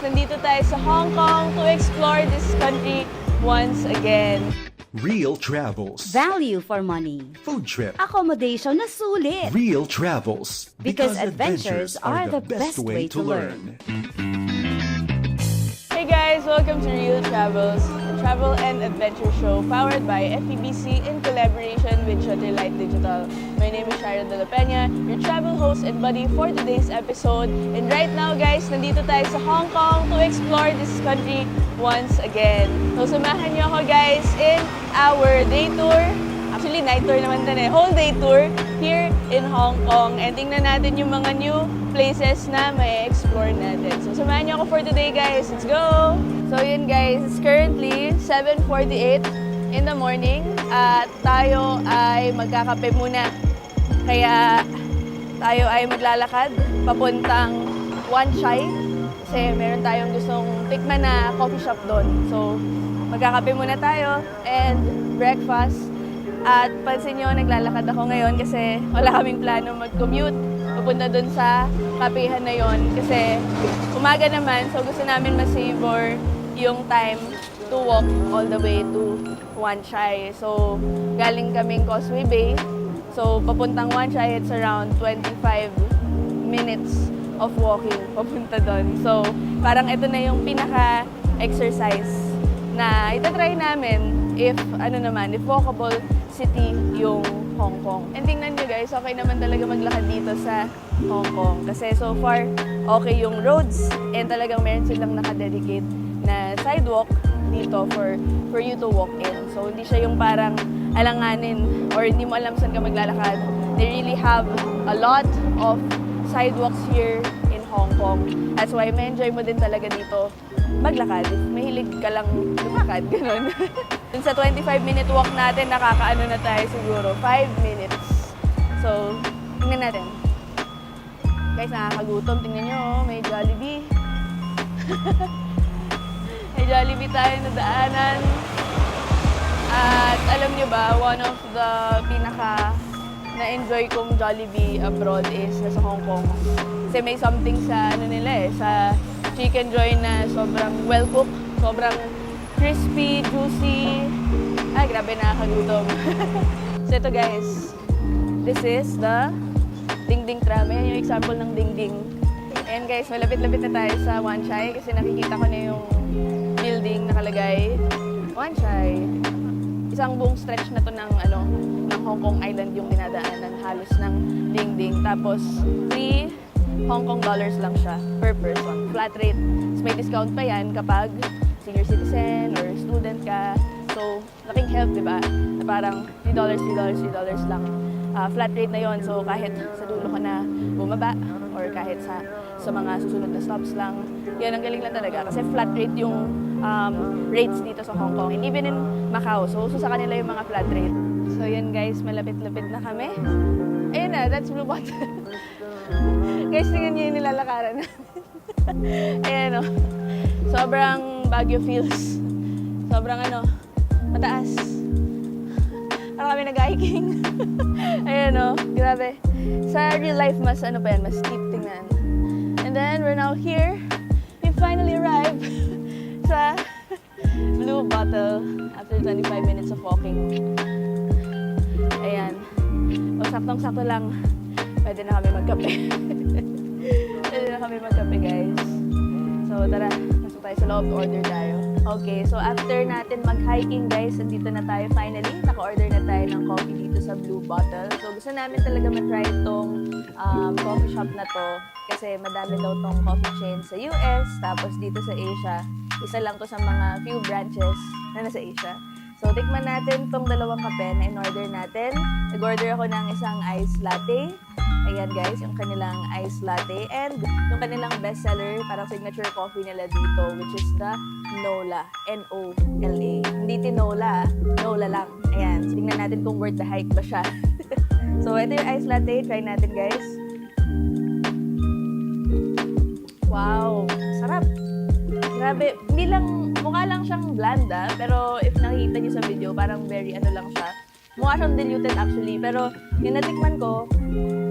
nandito tayo sa Hong Kong to explore this country once again. Real Travels. Value for money. Food trip. Accommodation na sulit. Real Travels. Because adventures are the best way to learn. Hey guys, welcome to Real Travels, a travel and adventure show powered by FEBC in collaboration with Shutter Light Digital. My name is Sharon De La Peña, your travel host and buddy for today's episode. And right now guys, nandito tayo sa Hong Kong to explore this country once again. So samahan niyo ako guys in our day tour. Actually, night tour naman din eh. Whole day tour here in Hong Kong. And tingnan natin yung mga new places na may explore natin. So, samahan niyo ako for today, guys. Let's go! So, yun guys. It's currently 7:48 in the morning. At tayo ay magkakape muna. Kaya, tayo ay maglalakad papuntang Wan Chai. Kasi meron tayong gustong tikman na coffee shop doon. So, magkakape muna tayo and breakfast. At pansin nyo, naglalakad ako ngayon kasi wala kaming plano mag-commute. Pupunta dun sa kapehan na yon kasi umaga naman, so gusto namin ma-savor yung time to walk all the way to Wan Chai. So, galing kaming Causeway Bay. So, papuntang Wan Chai, it's around 25 minutes of walking papunta dun. So, parang ito na yung pinaka-exercise na itatry namin if walkable city yung Hong Kong. And tingnan nyo guys, okay naman talaga maglakad dito sa Hong Kong. Kasi so far, okay yung roads and talagang meron silang nakadedicate na sidewalk dito for you to walk in. So hindi siya yung parang alanganin or hindi mo alam saan ka maglalakad. They really have a lot of sidewalks here in Hong Kong. That's why may enjoy mo din talaga dito maglakad. If mahilig ka lang lumakad, ganun. Dun sa 25-minute walk natin, nakakaano na tayo siguro, 5 minutes. So, tingnan natin. Guys, nakakagutom. Tingnan nyo, may Jollibee. May Jollibee tayo na daanan. At alam nyo ba, one of the pinaka na-enjoy kong Jollibee abroad is nasa Hong Kong. Kasi may something sa sa Chicken Joy na sobrang well-cooked, sobrang crispy, juicy. Ay, grabe, nakakagutom. So ito guys, this is the Dingding Tram. Ayan yung example ng Dingding. Ayan guys, malapit-lapit na tayo sa Wan Chai kasi nakikita ko na yung building nakalagay. Wan Chai. Isang buong stretch na to ng Hong Kong Island yung dinadaanan halos ng Dingding. Tapos, $3 Hong Kong dollars lang siya per person. Flat rate. Tapos may discount pa yan kapag senior citizen or student ka. So, laking help, di ba? Na parang $3 lang. Flat rate na yon. So, kahit sa dulo ka na bumaba or kahit sa mga susunod na stops lang, yan ang galing lang talaga. Kasi flat rate yung rates dito sa Hong Kong. And even in Macau. So, sa kanila yung mga flat rate. So, yan guys, malapit-lapit na kami. Ayun na, that's Blue Bottle. Guys, tingnan niyo yung nilalakaran namin. Ayan o. Sobrang Baguio feels. Sobrang mataas. Parang kami nag-hiking. Ayan o, grabe. Sa real life, mas mas steep tingnan. And then, we're now here. We finally arrived sa Blue Bottle after 25 minutes of walking. Ayan. Saktong-sakto lang, pwede na kami magkape. Pwede na kami magkape, guys. So, tara. Pasok tayo sa loob. Order tayo. Okay, so after natin mag-hiking, guys, nandito na tayo finally. Naka-order na tayo ng coffee dito sa Blue Bottle. So, gusto namin talaga matry itong coffee shop na to. Kasi madami daw tong coffee chain sa US. Tapos dito sa Asia, isa lang to sa mga few branches na nasa Asia. So, tikman natin itong dalawang kape na in-order natin. Nag-order ako ng isang iced latte. Ayan guys, yung kanilang iced latte. And yung kanilang bestseller, parang signature coffee nila dito, which is the Nola. N-O-L-A. Hindi tinola, Nola lang. Ayan, so tingnan natin kung worth the hype ba siya. So, ito yung iced latte. Try natin guys. Wow, sarap. Grabe, hindi lang, mukha lang siyang blanda, pero if nakikita niyo sa video, parang very lang siya. Mukha siyang diluted actually, pero yung natikman ko,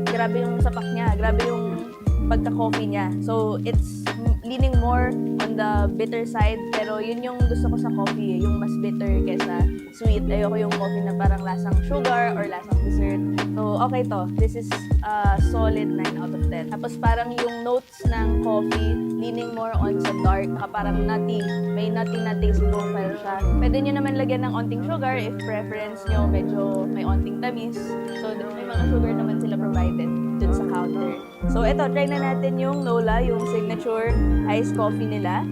grabe yung sapak niya, grabe yung pagka-coffee niya. So, it's leaning more on the bitter side. Pero yun yung gusto ko sa coffee, yung mas bitter kesa sweet. Ayoko yung coffee na parang lasang sugar or lasang dessert. So, okay to. This is a solid 9 out of 10. Tapos parang yung notes ng coffee, leaning more on sa dark, parang nutty. May nutty na taste profile siya. Pwede nyo naman lagyan ng onting sugar if preference nyo medyo may onting tamis. So, may mga sugar naman sila provided dun sa counter. So, ito, try na natin yung Nola, yung signature iced coffee nila.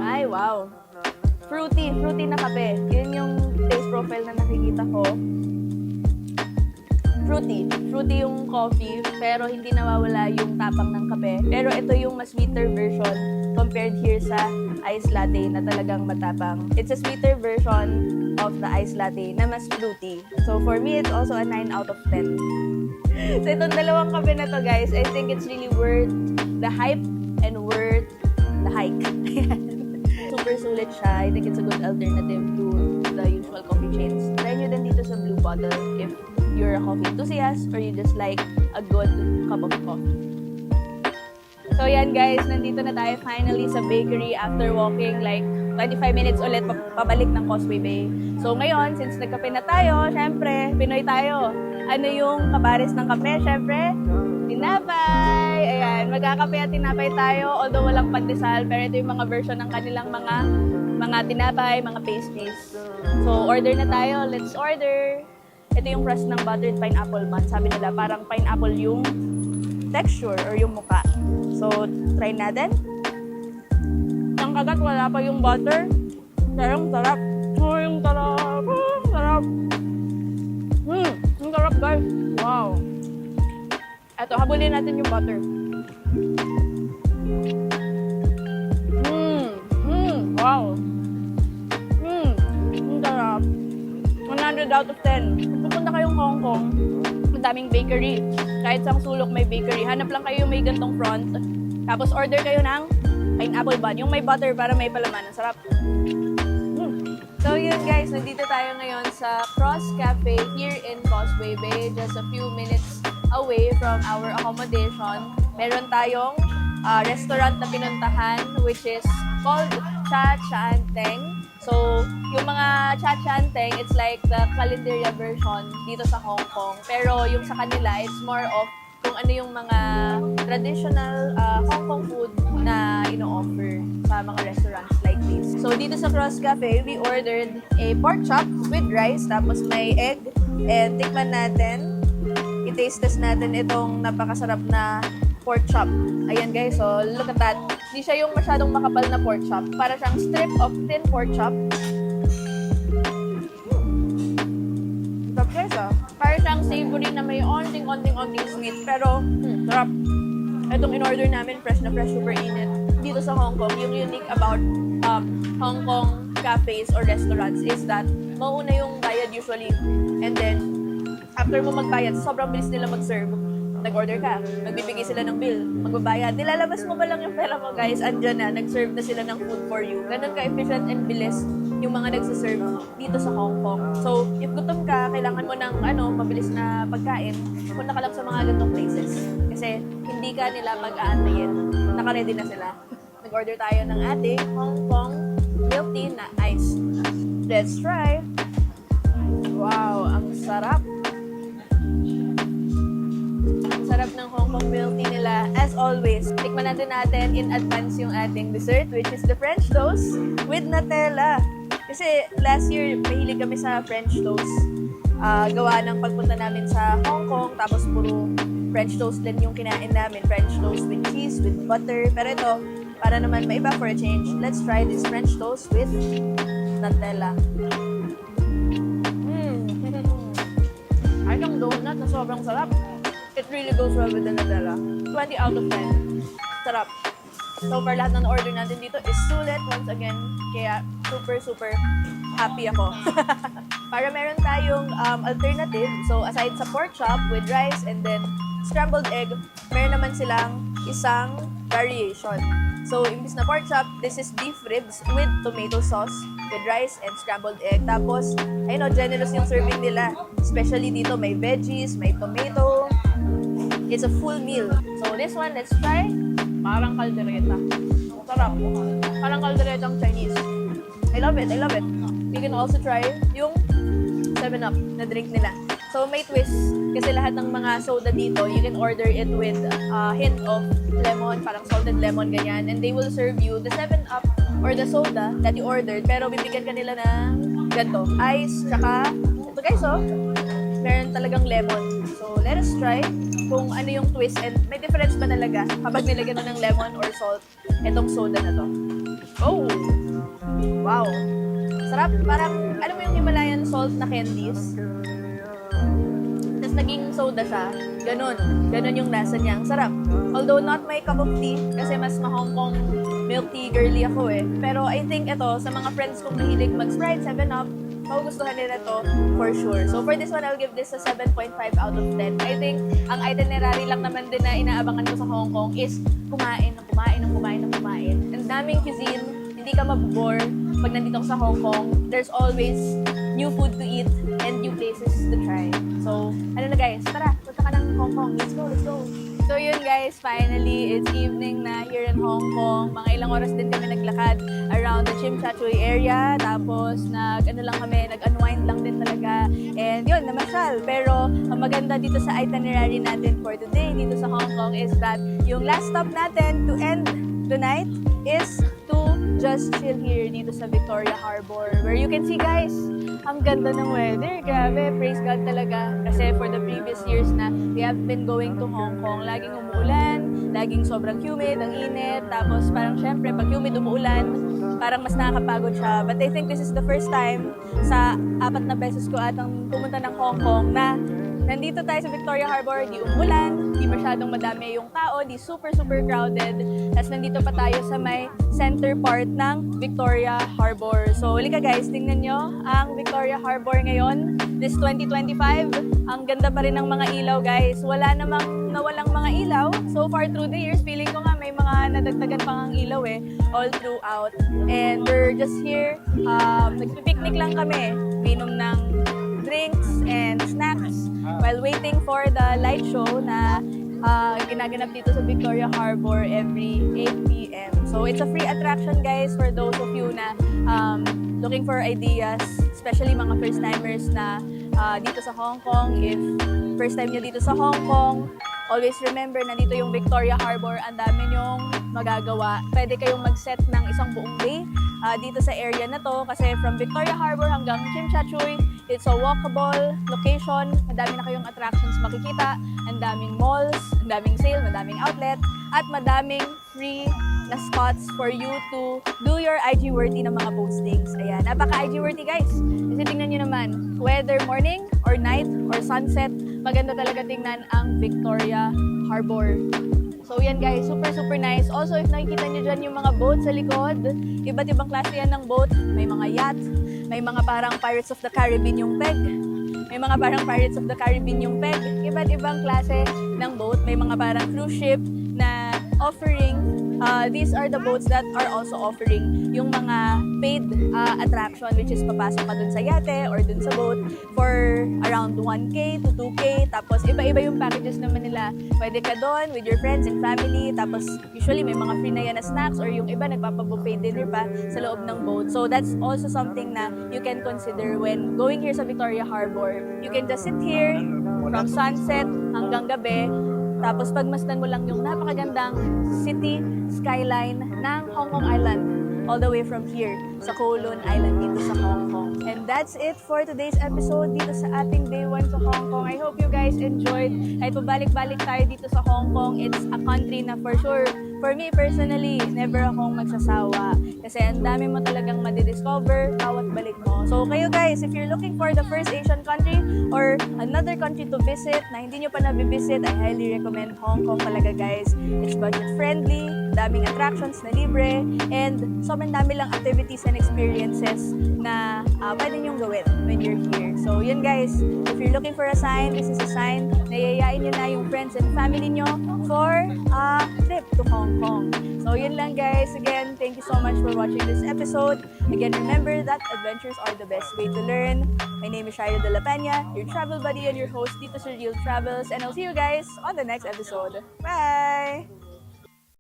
Ay, wow! Fruity na kape. Yun yung taste profile na nakikita ko. Fruity yung coffee, pero hindi nawawala yung tapang ng kape. Pero ito yung mas sweeter version compared here sa iced latte na talagang matapang. It's a sweeter version of the iced latte na mas fruity. So for me, it's also a 9 out of 10. So itong dalawang kape na to, guys, I think it's really worth the hype and worth the hike. Super sulit siya. I think it's a good alternative to the usual coffee chains. Try nyo din dito sa Blue Bottle if you're a coffee enthusiast or you just like a good cup of coffee. So yan guys, nandito na tayo finally sa bakery after walking like 25 minutes ulit pabalik ng Causeway Bay. So ngayon, since nagkape na tayo, syempre, Pinoy tayo. Ano yung kabaris ng kape? Syempre, tinapay! Ayan, magkakape at tinapay tayo, although walang pandesal, pero ito yung mga version ng kanilang mga tinapay, mga pastries. So order na tayo, let's order! Ito yung crust ng buttered pineapple bun. Sabi nila, parang pineapple yung texture or yung muka. So, try natin. Ang kagat, wala pa yung butter. Pero yung sarap. Oh, yung sarap. Sarap. Yung sarap, guys. Wow. Eto, habulin natin yung butter. Wow. Yung sarap. 100 out of 10. Kung pupunta kayong Hong Kong, madaming bakery. Kahit sa sulok may bakery. Hanap lang kayo may gantong front. Tapos order kayo ng pineapple bun. Yung may butter para may palaman. Ang sarap. So yun guys, nandito tayo ngayon sa Cross Cafe here in Causeway Bay. Just a few minutes away from our accommodation. Meron tayong restaurant na pinuntahan which is called Cha Chaan Teng. So, yung mga Cha Chaan Teng, it's like the Calendaria version dito sa Hong Kong. Pero yung sa kanila, it's more of kung ano yung mga traditional Hong Kong food na ino-offer sa mga restaurants like this. So, dito sa Cross Cafe, we ordered a pork chop with rice, tapos may egg. And tikman natin, i-taste test natin itong napakasarap na pork chop. Ayan guys, so look at that. Hindi siya yung masyadong makapal na pork chop. Para siyang strip of thin pork chop. Sarap guys Para siyang savory na may onting sweet. Pero, sarap. Itong in-order namin, fresh na fresh, super init. Dito sa Hong Kong, yung unique about Hong Kong cafes or restaurants is that mauna yung bayad usually. And then, after mo magbayad, sobrang bilis nila mag-serve. Nag-order ka, magbibigay sila ng bill, magbabayad. Nilalabas mo ba lang yung pera mo, guys? Andyan na, nag-serve na sila ng food for you. Ganun ka-efficient and bilis yung mga nagsiserve dito sa Hong Kong. So, if gutom ka, kailangan mo ng mabilis na pagkain, punta ka lang sa mga ganitong places. Kasi hindi ka nila mag-aantayin. Naka-ready na sila. Nag-order tayo ng ating Hong Kong milk tea na ice. Let's try! Wow, ang sarap! Sarap ng Hong Kong milk tea nila. As always, tikman natin in advance yung ating dessert, which is the French toast with Nutella. Kasi last year, mahilig kami sa French toast. Gawa ng pagpunta namin sa Hong Kong, tapos puro French toast din yung kinain namin. French toast with cheese, with butter. Pero ito, para naman maiba for a change, let's try this French toast with Nutella. Ay, yung donut na sobrang sarap. It really goes well with the Nutella. 20 out of 10. Sarap. So, for lahat ng order natin dito is sulit once again. Kaya, super happy ako. Para meron tayong alternative. So, aside sa pork chop with rice and then scrambled egg, meron naman silang isang variation. So, imbis na pork chop, this is beef ribs with tomato sauce, with rice and scrambled egg. Tapos, generous yung serving nila. Especially dito, may veggies, may tomato. It's a full meal. So this one, let's try. Parang kaldereta. Sarap. Parang kalderetang Chinese. I love it. You can also try yung 7-Up na drink nila. So may twist kasi lahat ng mga soda dito, you can order it with a hint of lemon, parang salted lemon, ganyan. And they will serve you the 7-Up or the soda that you ordered, pero bibigyan ka nila ng ganito, ice, tsaka, ito guys, oh, meron talagang lemon. So let us try kung ano yung twist and may difference ba talaga kapag nilagyan mo ng lemon or salt itong soda na to. Oh! Wow! Sarap. Parang, alam mo yung Himalayan salt na candies? Tapos naging soda siya. Ganon yung lasa niya. Ang sarap. Although not my cup of tea, kasi mas ma-Hong Kong milk tea girly ako eh. Pero I think ito, sa mga friends kong mahilig mag-Sprite, 7-Up, magugustuhan nila to for sure. So for this one, I'll give this a 7.5 out of 10. I think ang itinerary lang naman din na inaabangan ko sa Hong Kong is kumain. Ang daming cuisine, hindi ka mabore pag nandito ka sa Hong Kong. There's always new food to eat and new places to try. So, ano na guys, tara, punta ka ng Hong Kong. Let's go. So yun guys, finally, it's evening na here in Hong Kong. Mga ilang oras din kami naglakad around the Tsim Sha Tsui area. Tapos nag-unwind lang din talaga. And yun, namasyal. Pero ang maganda dito sa itinerary natin for today dito sa Hong Kong is that yung last stop natin to end the night is to just chill here dito sa Victoria Harbor. Where you can see guys, ang ganda ng weather. Grabe, praise God talaga. Kasi for the previous years na we have been going to Hong Kong, laging umuulan, laging sobrang humid, ang init. Tapos parang syempre, pag humid umuulan, parang mas nakakapagod siya. But I think this is the first time sa 4 na beses ko atang pumunta ng Hong Kong na nandito tayo sa Victoria Harbor, di umulan, di masyadong madami yung tao, di super crowded. Tapos nandito pa tayo sa may center part ng Victoria Harbor. So, halika guys, tingnan nyo ang Victoria Harbor ngayon, this 2025. Ang ganda pa rin ng mga ilaw guys. Wala namang nawalang mga ilaw. So far through the years, feeling ko nga may mga nadagdagan pang ang ilaw all throughout. And we're just here, nagpipiknik lang kami, minom ng drinks and snacks while waiting for the light show na ginaganap dito sa Victoria Harbor every 8 p.m. So it's a free attraction guys for those of you na looking for ideas, especially mga first-timers na dito sa Hong Kong. If first time nyo dito sa Hong Kong, always remember na dito yung Victoria Harbor, ang dami nyong magagawa. Pwede kayong mag-set ng isang buong day dito sa area na to kasi from Victoria Harbor hanggang Tsim Sha Tsui, it's a walkable location. Madami na kayong attractions makikita, ang daming malls, ang daming sale, madaming outlet, at madaming free na spots for you to do your IG-worthy na mga postings. Ayan, napaka-IG-worthy guys. Kasi tingnan nyo naman, whether morning or night or sunset, maganda talaga tingnan ang Victoria Harbor. So yan guys, super nice. Also, if nakikita nyo dyan yung mga boat sa likod, iba't ibang klase yan ng boat. May mga yacht, may mga parang Pirates of the Caribbean yung peg. May mga parang Pirates of the Caribbean yung peg. Iba't ibang klase ng boat. May mga parang cruise ship na offering. These are the boats that are also offering yung mga paid attraction, which is papasok ka dun sa yate or dun sa boat for around 1K to 2K. Tapos iba-iba yung packages naman nila. Pwede ka dun with your friends and family. Tapos usually may mga free na yan na snacks or yung iba nagpapabuffet dinner pa sa loob ng boat. So that's also something na you can consider when going here sa Victoria Harbor. You can just sit here from sunset hanggang gabi. Tapos pagmasdan mo lang yung napakagandang city skyline ng Hong Kong Island all the way from here sa Kowloon Island dito sa Hong Kong. And that's it for today's episode dito sa ating Day 1 sa Hong Kong. I hope you guys enjoyed. Kahit pabalik-balik tayo dito sa Hong Kong, it's a country na for sure, for me personally, never akong magsasawa. Kasi ang dami mo talagang madidiscover bawat balik mo. So kayo guys, if you're looking for the first Asian country or another country to visit na hindi nyo pa nabibisit, I highly recommend Hong Kong talaga guys. It's budget friendly, daming attractions na libre, and sobrang dami lang activities and experiences na pwede nyong gawin when you're here. So yun guys, if you're looking for a sign, this is a sign na yayayain nyo na yung friends and family nyo for a trip to Hong Kong. So yun lang guys. Again, thank you so much for watching this episode. Again, remember that adventures are the best way to learn. My name is Shaira De La Peña, your travel buddy and your host dito sa Real Travels. And I'll see you guys on the next episode. Bye!